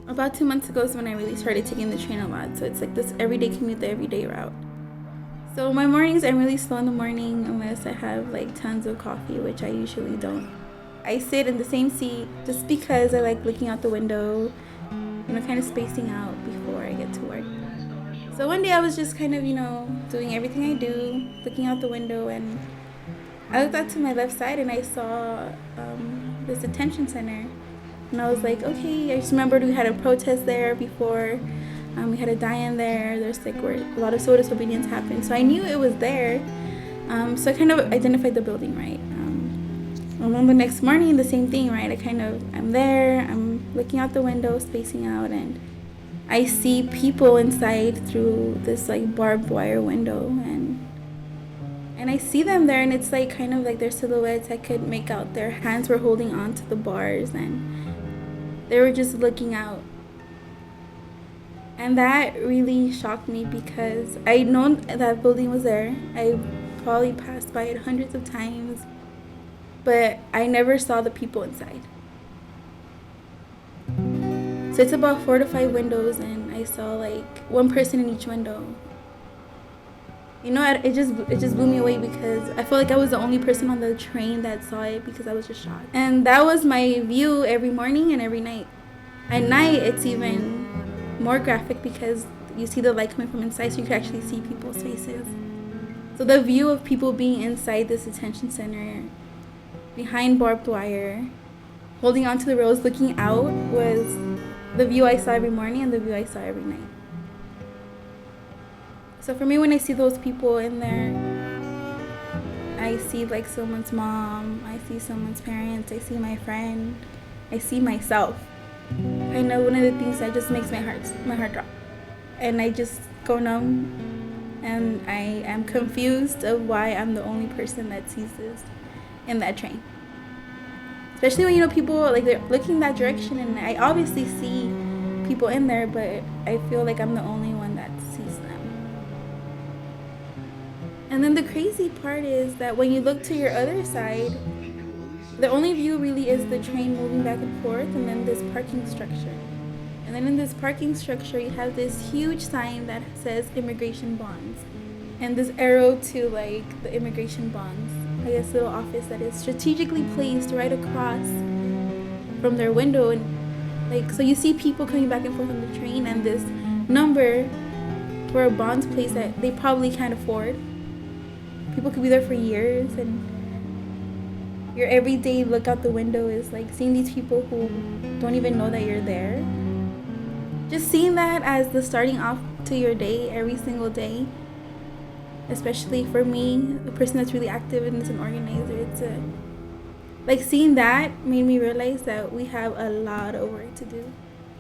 About 2 months ago is when I really started taking the train a lot. So it's like this everyday commute, the everyday route. So my mornings, I'm really slow in the morning unless I have like tons of coffee, which I usually don't. I sit in the same seat just because I like looking out the window, kind of spacing out before I get to work. So one day I was just kind of, doing everything I do, looking out the window, and I looked out to my left side and I saw this detention center. And I was like, okay, I just remembered we had a protest there before. We had a die-in there. There's like where a lot of civil disobedience happened. So I knew it was there. So I kind of identified the building, right? And then the next morning, the same thing, right? I'm there, I'm looking out the window, spacing out, and I see people inside through this like barbed wire window, and I see them there, and it's like kind of like their silhouettes. I could make out their hands were holding on to the bars, and they were just looking out. And that really shocked me because I known that building was there. I probably passed by it hundreds of times, but I never saw the people inside. So it's about 4 to 5 windows, and I saw like one person in each window. It just blew me away because I felt like I was the only person on the train that saw it because I was just shocked. And that was my view every morning and every night. At night, it's even more graphic because you see the light coming from inside, so you can actually see people's faces. So the view of people being inside this detention center, behind barbed wire, holding onto the rails, looking out, was the view I saw every morning and the view I saw every night. So for me, when I see those people in there, I see like someone's mom, I see someone's parents, I see my friend, I see myself. I know one of the things that just makes my heart drop, and I just go numb, and I am confused of why I'm the only person that sees this in that train. Especially when people like they're looking that direction, and I obviously see people in there, but I feel like I'm the only one that sees them. And then the crazy part is that when you look to your other side, the only view really is the train moving back and forth, and then this parking structure. And then in this parking structure, you have this huge sign that says immigration bonds, and this arrow to like the immigration bonds. I guess little office that is strategically placed right across from their window, and like so you see people coming back and forth on the train, and this number for a bonds place that they probably can't afford. People could be there for years, and your everyday look out the window is like seeing these people who don't even know that you're there. Just seeing that as the starting off to your day every single day, especially for me, a person that's really active and is an organizer, like seeing that made me realize that we have a lot of work to do.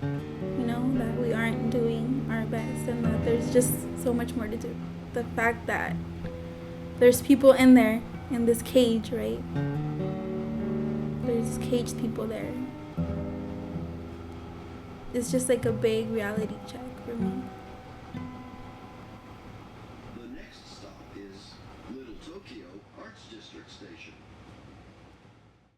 That we aren't doing our best, and that there's just so much more to do. The fact that there's people in there in this cage, right? There's caged people there. It's just like a big reality check for me. The next stop is Little Tokyo Arts District Station.